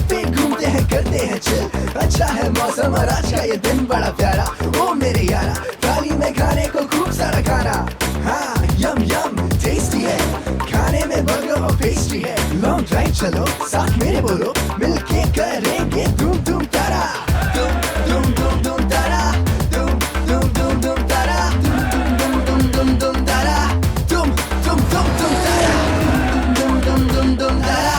पे घूमते हैं करते हैं चिल। अच्छा है मौसम और आज का ये दिन बड़ा प्यारा। ओ मेरे यारा थाली में खाने को खूब सारा खाना। हाँ यम यम टेस्टी है, खाने में बर्गर और पेस्ट्री है। लॉन्ग ड्राइव चलो साथ मेरे बोलो, मिलके करेंगे धूम धूम तारा। धूम धूम धूम धूम तारा, धूम धूम धूम धूम तारा, धूम धूम धूम धूम धूम तारा, धूम धूम धूम धूम तारा, धूम धूम धूम धूम तारा।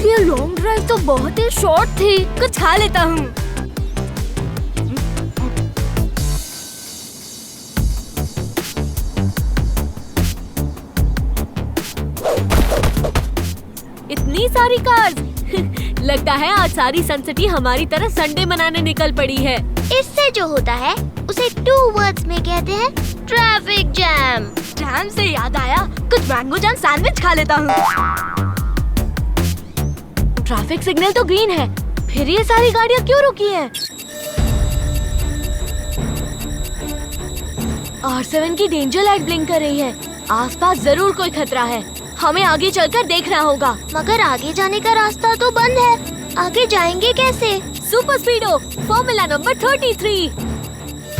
ये लॉन्ग ड्राइव तो बहुत ही शॉर्ट थी, कुछ खा लेता हूँ। इतनी सारी कार्स लगता है आज सारी सनसिटी हमारी तरह संडे मनाने निकल पड़ी है। इससे जो होता है उसे 2 वर्ड्स में कहते हैं ट्रैफिक जैम। जैम से याद आया, कुछ मैंगो जैम सैंडविच खा लेता हूँ। ट्रैफिक सिग्नल तो ग्रीन है, फिर ये सारी गाड़ियाँ क्यों रुकी हैं? R7 की डेंजर लाइट ब्लिंक कर रही है, आसपास जरूर कोई खतरा है। हमें आगे चलकर देखना होगा। मगर आगे जाने का रास्ता तो बंद है, आगे जाएंगे कैसे? Super स्पीडो formula number 33।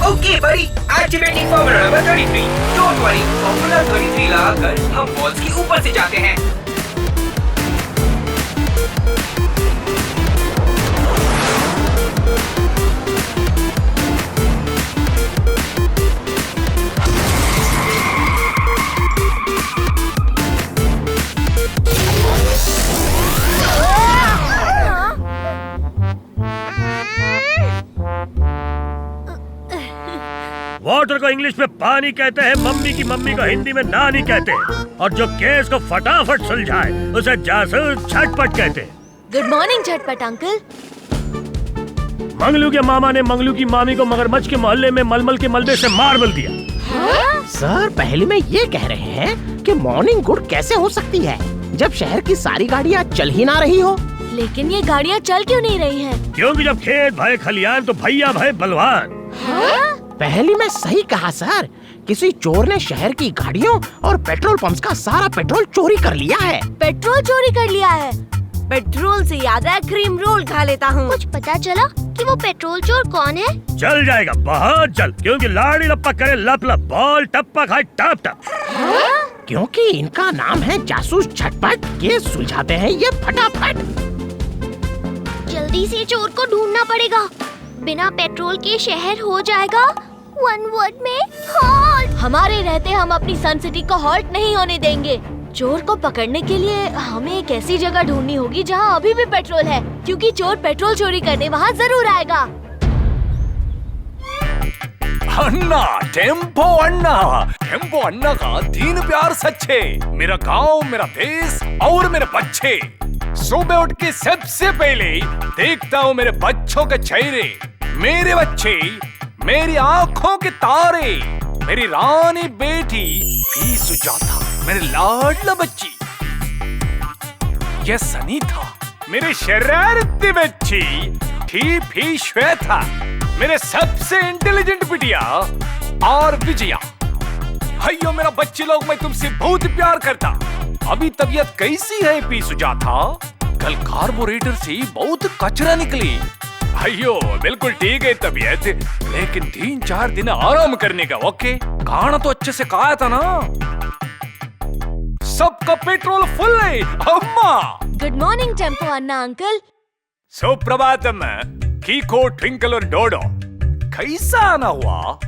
ओके बड़ी, activating formula number 33। Don't worry, formula 33 लगाकर हम वॉल्स के ऊपर से जाते हैं। वाटर को इंग्लिश में पानी कहते हैं, मम्मी की मम्मी को हिंदी में नानी कहते हैं, और जो केस को फटाफट सुलझाए उसे जासूस झटपट कहते हैं। गुड मॉर्निंग झटपट अंकल। मंगलू के मामा ने मंगलू की मामी को मगरमच्छ के मोहल्ले में मलमल के मलबे से मार्बल दिया। सर पहले में ये कह रहे हैं कि मॉर्निंग गुड कैसे हो सकती है जब शहर की सारी गाड़ियाँ चल ही ना रही हो। लेकिन ये गाड़ियाँ चल क्यों नहीं रही हैं? क्योंकि जब खेत भाई खलियान तो भैया भाई बलवान। पहली में सही कहा सर, किसी चोर ने शहर की गाड़ियों और पेट्रोल पंप्स का सारा पेट्रोल चोरी कर लिया है। पेट्रोल चोरी कर लिया है? पेट्रोल से याद है, क्रीम रोल खा लेता हूँ। कुछ पता चला कि वो पेट्रोल चोर कौन है? चल जाएगा बहुत जल्द, क्योंकि लाड़ी लप्पा करे लप लप, बॉल टप्पा खाए टप टप। क्योंकि इनका नाम है जासूस झटपट, ये सुलझाते हैं ये फटाफट। जल्दी से चोर को ढूंढना पड़ेगा, बिना पेट्रोल के शहर हो जाएगा 1 वर्ड में हॉल्ट। हमारे रहते हम अपनी सनसिटी को हॉल्ट नहीं होने देंगे। चोर को पकड़ने के लिए हमें एक ऐसी जगह ढूंढनी होगी जहाँ अभी भी पेट्रोल है, क्योंकि चोर पेट्रोल चोरी करने वहाँ जरूर आएगा। अन्ना, टेम्पो अन्ना, टेम्पो अन्ना का दीन प्यार सच्चे। मेरा गांव, मेरा देश और मेरे बच्चे। सुबह उठ के सबसे पहले देखता हूँ मेरे बच्चों के चेहरे। मेरे बच्चे मेरी आंखों के तारे, मेरी रानी बेटी भी सुजाता, मेरे लाडला बच्ची ये सनी था, मेरी शरारती बच्ची थी भी श्वेता, मेरे सबसे इंटेलिजेंट बिटिया और विजया। भाइयों मेरा बच्चे लोग, मैं तुमसे बहुत प्यार करता। अभी तबीयत कैसी है पी सुजाता? कल कार्बोरेटर से बहुत कचरा निकली। भाइयों बिल्कुल ठीक है तबीयत, लेकिन 3-4 दिन आराम करने का। ओके, खाना तो अच्छे से खाया था ना? सबका पेट्रोल फुल है अम्मा। गुड मॉर्निंग टेम्पो अन्ना अंकल। सुप्रभातम कीको, ट्विंकल और डोडो। कैसा आना हुआ?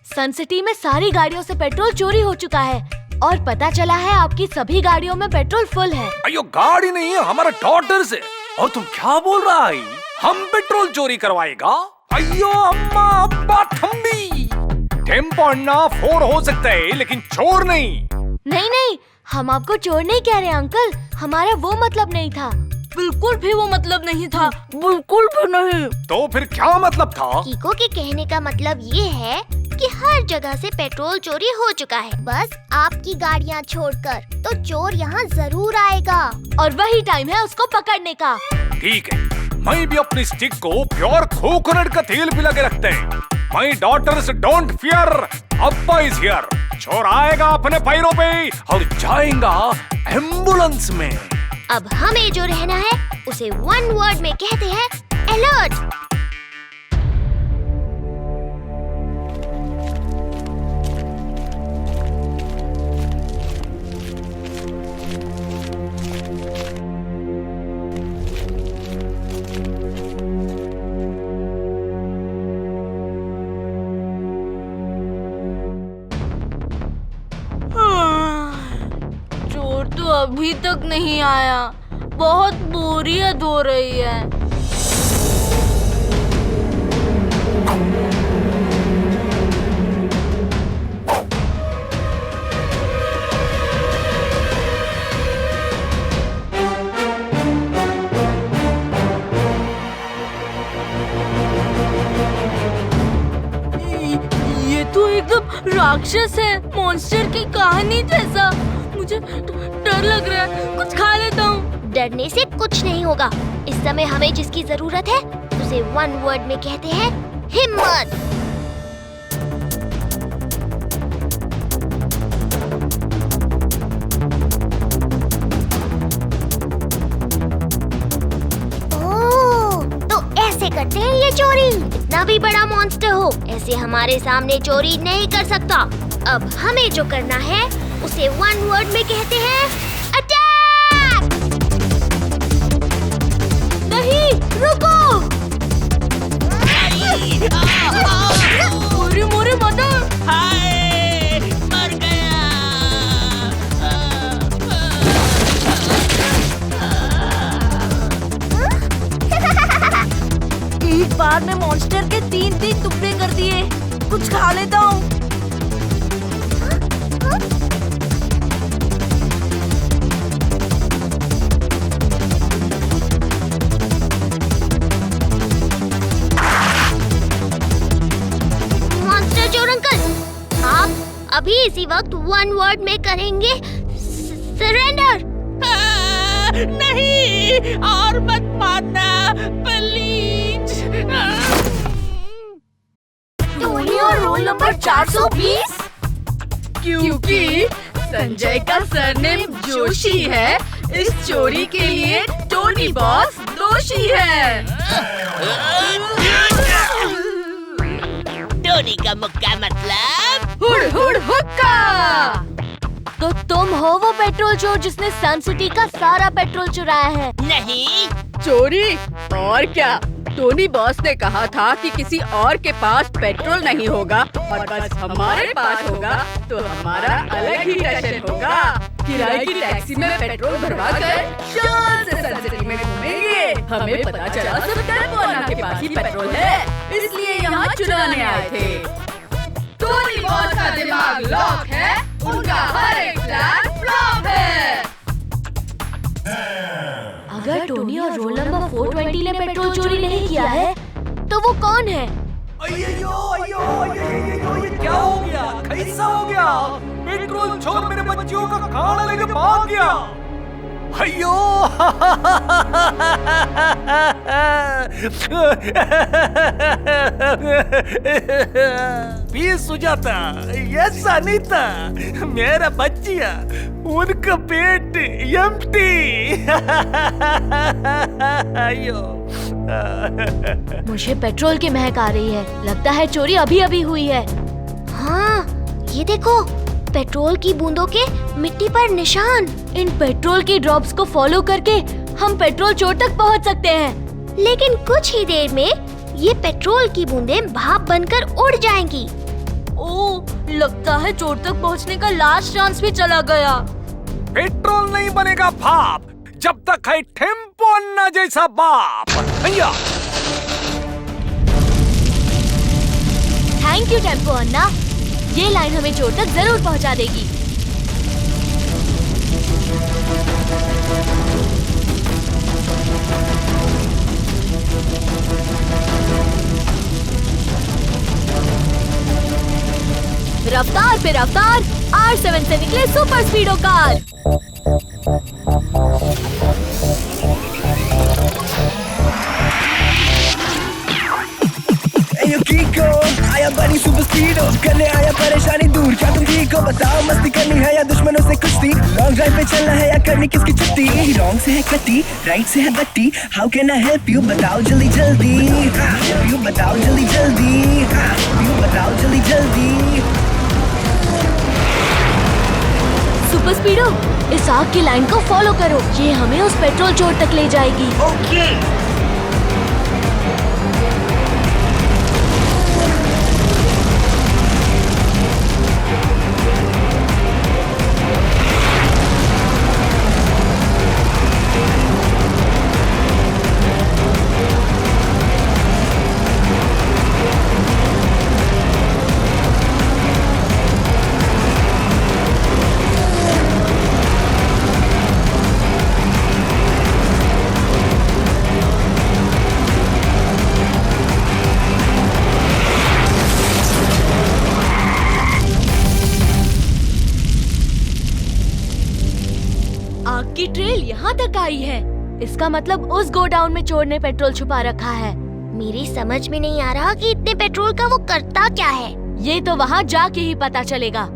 सनसिटी में सारी गाड़ियों से पेट्रोल चोरी हो चुका है और पता चला है आपकी सभी गाड़ियों में पेट्रोल फुल है। अयो गाड़ी नहीं है, हमारा डॉटर से। और तुम क्या बोल रहा है? हम पेट्रोल चोरी करवाएगा? अयो अम्मा अब्बा थम्बी। टेम्पो अन्ना 4 हो सकता है लेकिन चोर नहीं। नहीं, हम आपको चोर नहीं कह रहे अंकल, हमारा वो मतलब नहीं था। बिल्कुल भी वो मतलब नहीं था, बिल्कुल भी नहीं। तो फिर क्या मतलब था? कीको के कहने का मतलब ये है क्योंकि हर जगह से पेट्रोल चोरी हो चुका है। बस आपकी गाड़ियाँ छोड़कर, तो चोर यहाँ जरूर आएगा। और वही टाइम है उसको पकड़ने का। ठीक है, मैं भी अपनी स्टिक को प्योर कोकोनट का तेल पिला के रखते हैं। माय डॉटर्स डोंट फियर, अप्पा इज हियर। चोर आएगा अपने पैरों पे और जाएगा एम्बुलेंस में। अब हमें जो रहना है उसे वन वर्ड में कहते हैं अलर्ट। चोर तो अभी तक नहीं आया, बहुत बोरियत हो रही है। ये तो एकदम राक्षस है, मॉन्स्टर की कहानी जैसा। मुझे डर लग रहा है, कुछ खा लेता हूँ। डरने से कुछ नहीं होगा। इस समय हमें जिसकी जरूरत है उसे वन वर्ड में कहते हैं हिम्मत। ओह, तो ऐसे करते हैं ये चोरी। इतना भी बड़ा मॉन्स्टर हो, ऐसे हमारे सामने चोरी नहीं कर सकता। अब हमें जो करना है उसे वन वर्ड में कहते हैं अटैक। नहीं, रुको। मोरे मोरे मदर, हाय, मर गया। एक बार में मॉन्स्टर के 3 टुकड़े कर दिए। कुछ खा लेता हूँ। मॉन्स्टर चोर अंकल, आप अभी इसी वक्त वन वर्ड में करेंगे सरेंडर। नहीं, और मत मारना प्लीज। टोनी और रोल नंबर 420। क्योंकि संजय का सरनेम जोशी है, इस चोरी के लिए टोनी बॉस दोषी है। टोनी का मुक्का मतलब हुड़ हुड़ हुक्का। तो तुम हो वो पेट्रोल चोर जिसने सन सिटी का सारा पेट्रोल चुराया है? नहीं। चोरी और क्या, टोनी बॉस ने कहा था कि किसी और के पास पेट्रोल नहीं होगा और बस हमारे पास होगा, तो हमारा अलग ही जश्न होगा। किराए की टैक्सी में पेट्रोल भरवा कर शान से सन सिटी में घूमेंगे। हमें पता चला सब टेम्पोना के पास ही पेट्रोल है, इसलिए यहाँ चुराने आए थे। टोनी बॉस का दिमाग लॉक है, उनका हर एक प्लान फ्लॉप है। अगर टोनी और रोल नंबर 420 ने पेट्रोल चोरी नहीं किया है, तो वो कौन है? ये क्या हो गया? कैसा हो गया? पेट्रोल चोर मेरे बच्चियों का खाना लेके भाग गया। अयो प्लीज सुजाता, ऐसा नहीं था। मेरा बच्चिया, उनका पेट एम्प्टी। अयो मुझे पेट्रोल की महक आ रही है, लगता है चोरी अभी अभी हुई है। हाँ, ये देखो, पेट्रोल की बूंदों के मिट्टी पर निशान। इन पेट्रोल की ड्रॉप्स को फॉलो करके हम पेट्रोल चोर तक पहुंच सकते हैं। लेकिन कुछ ही देर में ये पेट्रोल की बूंदें भाप बनकर उड़ जाएंगी। ओह, लगता है चोर तक पहुंचने का लास्ट चांस भी चला गया। पेट्रोल नहीं बनेगा भाप जब तक है टेम्पो अन्ना जैसा बाप। भैया थैंक यू टेम्पो अन्ना, ये लाइन हमें चोर तक जरूर पहुंचा देगी। अवतार R7 से निकले super speedo car. Yo Kiko, आया बनी सुपर स्पीडो, करने आया परेशानी दूर। क्या तुम ठीक हो बताओ, मस्ती करनी है या दुश्मनों से कुश्ती? लॉन्ग ड्राइव पे चलना है या करनी किसकी छुट्टी? रॉन्ग से है कट्टी, राइट से है बट्टी। How can I help you, बताओ जल्दी जल्दी। यू बताओ जल्दी जल्दी। यू बताओ जल्दी जल्दी। सुपर स्पीडो, इस आग की लाइन को फॉलो करो, ये हमें उस पेट्रोल चोर तक ले जाएगी। ओके। आग की ट्रेल यहाँ तक आई है, इसका मतलब उस गोडाउन में चोर ने पेट्रोल छुपा रखा है। मेरी समझ में नहीं आ रहा कि इतने पेट्रोल का वो करता क्या है। ये तो वहाँ जाके ही पता चलेगा।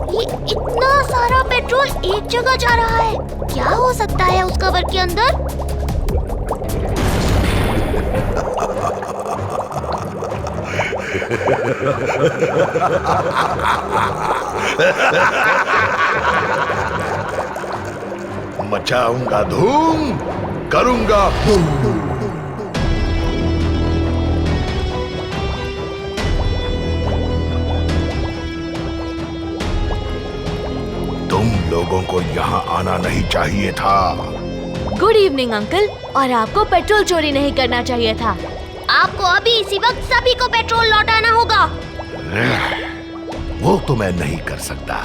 ये इतना सारा पेट्रोल एक जगह जा रहा है, क्या हो सकता है उस कवर के अंदर? मचाऊंगा धूम, करूंगा बूम। तुम लोगों को यहाँ आना नहीं चाहिए था। गुड इवनिंग अंकल, और आपको पेट्रोल चोरी नहीं करना चाहिए था। आपको अभी इसी वक्त सभी को पेट्रोल लौटाना होगा। वो तो मैं नहीं कर सकता,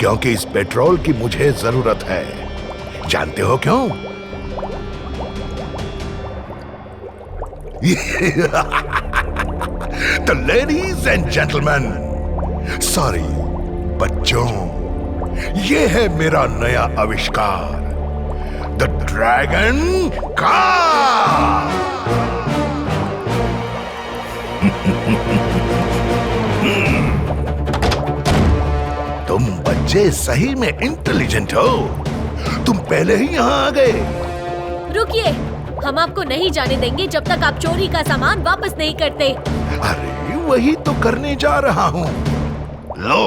क्योंकि इस पेट्रोल की मुझे जरूरत है। जानते हो क्यों? तो लेडीज एंड जेंटलमैन, सॉरी बच्चों, ये है मेरा नया आविष्कार, द ड्रैगन कार। तुम बच्चे सही में इंटेलिजेंट हो। तुम पहले ही यहाँ आ गए। रुकिए, हम आपको नहीं जाने देंगे जब तक आप चोरी का सामान वापस नहीं करते। अरे वही तो करने जा रहा हूँ। लो,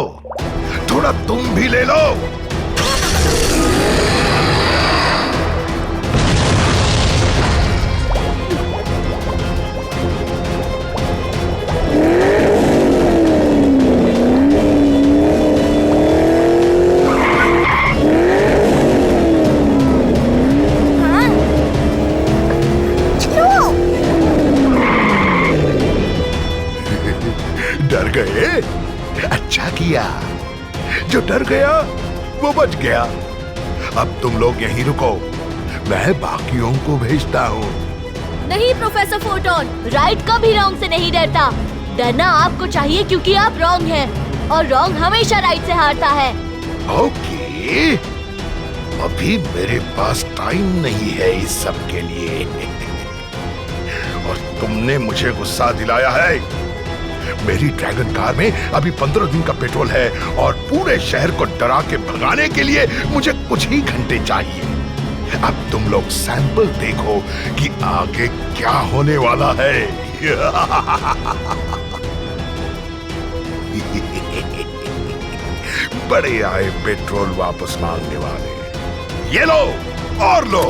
थोड़ा तुम भी ले लो। डर गए? अच्छा किया, जो डर गया वो बच गया। अब तुम लोग यहीं रुको, मैं बाकियों को भेजता हूँ। नहीं प्रोफेसर फोटोन, राइट कभी रॉन्ग से नहीं डरता। डरना आपको चाहिए क्योंकि आप रॉन्ग हैं, और रॉन्ग हमेशा राइट से हारता है। ओके, अभी मेरे पास टाइम नहीं है इस सब के लिए। और तुमने मुझे गुस्सा दिलाया है। मेरी ड्रैगन कार में अभी 15 दिन का पेट्रोल है, और पूरे शहर को डरा के भगाने के लिए मुझे कुछ ही घंटे चाहिए। अब तुम लोग सैंपल देखो कि आगे क्या होने वाला है। बड़े आए पेट्रोल वापस मांगने वाले। ये लो और लो।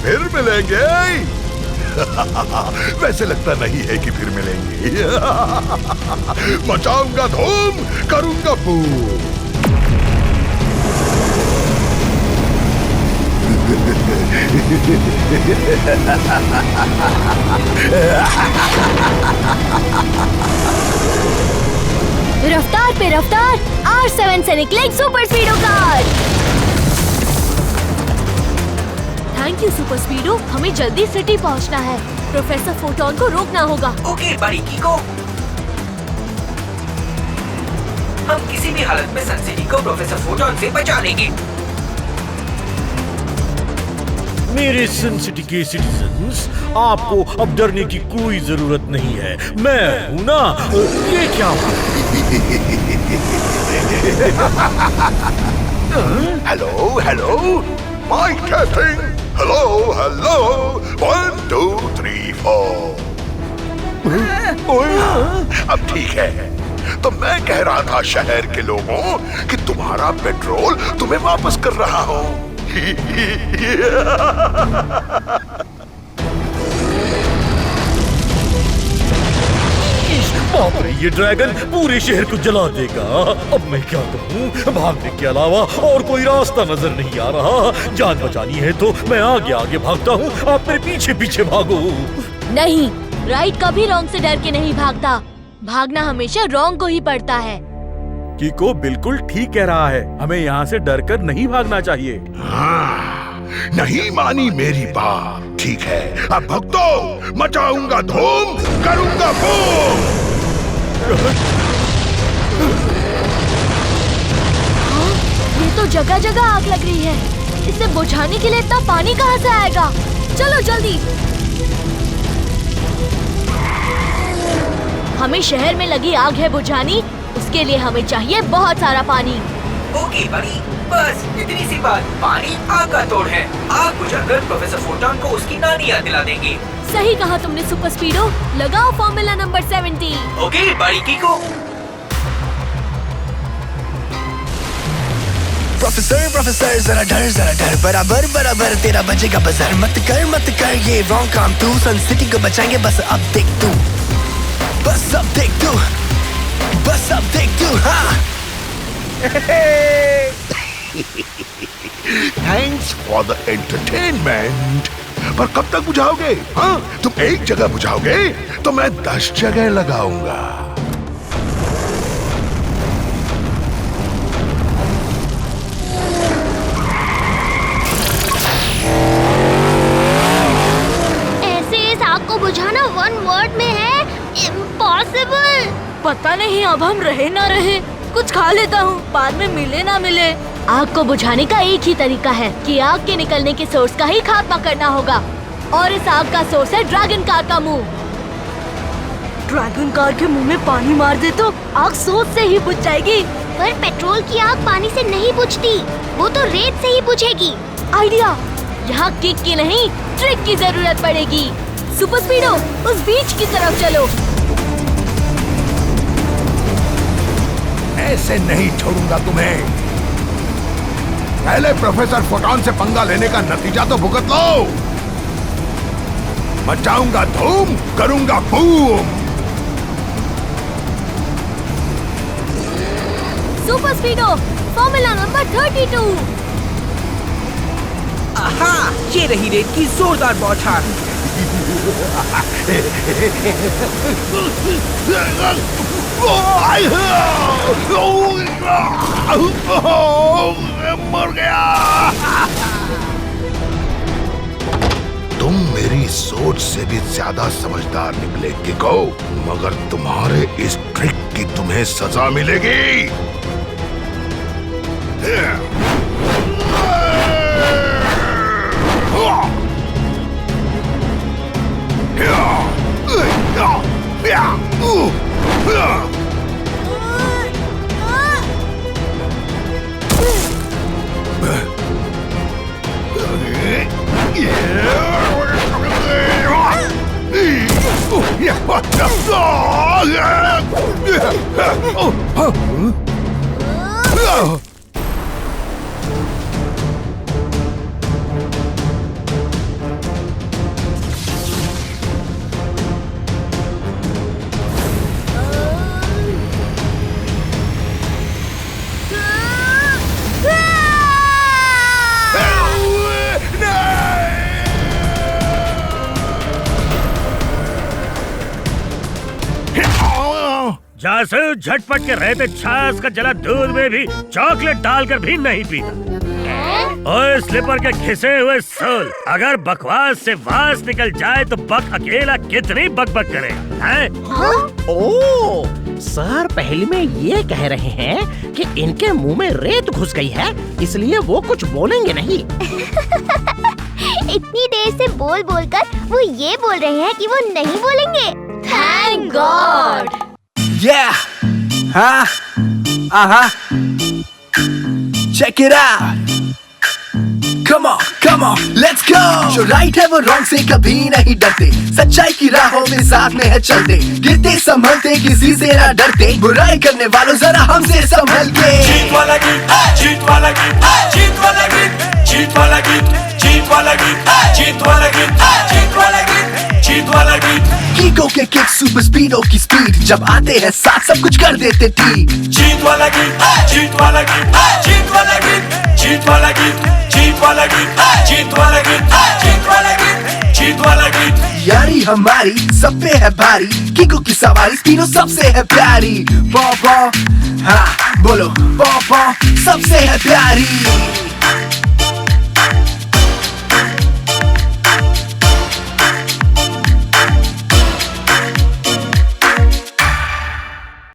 फिर मिलेंगे। वैसे लगता नहीं है कि फिर मिलेंगे। मचाऊंगा धूम, करूंगा बूम। रफ्तार पे रफ्तार, R7 से निकले super speedo car. Thank you super speedo, हमें जल्दी सिटी पहुंचना है। प्रोफेसर फोटोन को रोकना होगा। ओके बड़ी कीको, हम किसी भी हालत में सन सिटी को प्रोफेसर फोटोन से बचा लेंगे। मेरे सन सिटी के सिटीजन्स, आपको अब डरने की कोई जरूरत नहीं है। मैं हूं ना। ये क्या hello hello, mike testing. Hello hello, 1 2 3 4। अब ठीक है। तो मैं कह रहा था शहर के लोगों कि तुम्हारा पेट्रोल तुम्हें वापस कर रहा हूं। बाप रे, ये ड्रैगन पूरे शहर को जला देगा। अब मैं क्या करूं? भागने के अलावा और कोई रास्ता नजर नहीं आ रहा। जान बचानी है तो मैं आगे आगे भागता हूँ, आप मेरे पीछे पीछे भागो। नहीं, राइट कभी रॉन्ग से डर के नहीं भागता। भागना हमेशा रॉन्ग को ही पड़ता है। कीको बिल्कुल ठीक कह रहा है, हमें यहाँ से डरकर नहीं भागना चाहिए। नहीं मानी मेरी बात। ठीक है, अब भक्तों, मचाऊंगा धूम, करूंगा बूम। ये तो जगह जगह आग लग रही है। इसे बुझाने के लिए इतना पानी कहाँ से आएगा? चलो जल्दी। हमें शहर में लगी आग है बुझानी, उसके लिए हमें चाहिए बहुत सारा पानी। ओके बड़ी, बस इतनी सी बात। पानी आग का तोड़ है। आग बुझाकर प्रोफेसर फोटोन को उसकी नानी याद दिला देंगे। सही कहा तुमने सुपर स्पीडो। लगाओ फॉर्मूला नंबर 70। ओके बड़ी कीको। प्रोफेसर जरा डर, बराबर बराबर तेरा बजेगा बजर। मत कर ये रॉन्ग काम तू, सन सिटी को बचाएंगे बस अब देख तू, बस अब देख तू, बस अब देख तू। हाँ थैंक्स फॉर द एंटरटेनमेंट। पर कब तक बुझाओगे? हाँ, तुम एक जगह बुझाओगे तो मैं 10 जगह लगाऊंगा। ऐसे इस आग को बुझाना 1 वर्ड में है इम्पॉसिबल। पता नहीं अब हम रहे ना रहे। कुछ खा लेता हूँ, बाद में मिले ना मिले। आग को बुझाने का एक ही तरीका है कि आग के निकलने के सोर्स का ही खात्मा करना होगा, और इस आग का सोर्स है ड्रैगन कार का मुंह। ड्रैगन कार के मुंह में पानी मार दे तो आग सोर्स से ही बुझ जाएगी। पर पेट्रोल की आग पानी से नहीं बुझती, वो तो रेत से ही बुझेगी। आइडिया, यहाँ किक की नहीं ट्रिक की जरूरत पड़ेगी। सुपर स्पीडो, उस बीच की तरफ चलो। ऐसे नहीं छोड़ूंगा तुम्हें। पहले प्रोफेसर फोटोन से पंगा लेने का नतीजा तो भुगत लो। मचाऊंगा धूम, करूंगा बूम। Super स्पीडो, formula number 32। आहा, ये रही रेत की जोरदार बौछार। मर गया। तुम मेरी सोच से भी ज्यादा समझदार निकले कीको, मगर तुम्हारे इस ट्रिक की तुम्हें सजा मिलेगी। जासू झटपट के रहते छाछ का जला दूध में भी चॉकलेट डालकर भी नहीं पीता। ओए स्लीपर के घिसे हुए सोल, अगर बकवास से वास निकल जाए तो बक अकेला कितनी बकबक करेगा, हैं? ओह, सर पहली में ये कह रहे हैं कि इनके मुंह में रेत घुस गई है, इसलिए वो कुछ बोलेंगे नहीं। इतनी देर से बोल बोल कर वो ये बोल रहे हैं कि वो नहीं बोलेंगे। Thank God. Yeah! Huh? Uh-huh. Check it out! Come on, let's go! जो राइट है वो रॉन्ग से कभी नहीं डरते, सच्चाई की राहों में साथ में है चलते, गिरते संभलते किसी से ना डरते, बुराई करने वालों जरा हमसे संभल के। जीत वाला गीत, जीत वाला गीत, जीत वाला गीत, जीत वाला गीत, जीत वाला गीत, जीत वाला गीत, जीत वाला गीत, जीत वाला गीत। कीको के किक सुपर स्पीडो की स्पीड, जब आते हैं साथ सब कुछ कर देते ठीक। जीत वाला गीत, जीत वाला गीत, जीत वाला गीत, जीत वाला गीत, जीत वाला गीत, जीत वाला गीत, जीत वाला गीत, जीत वाला गीत। यारी हमारी सब पे है भारी, कीको की सवारी स्पीडो सबसे है प्यारी। पॉ पॉ, हाँ बोलो पॉ पॉ सबसे है प्यारी।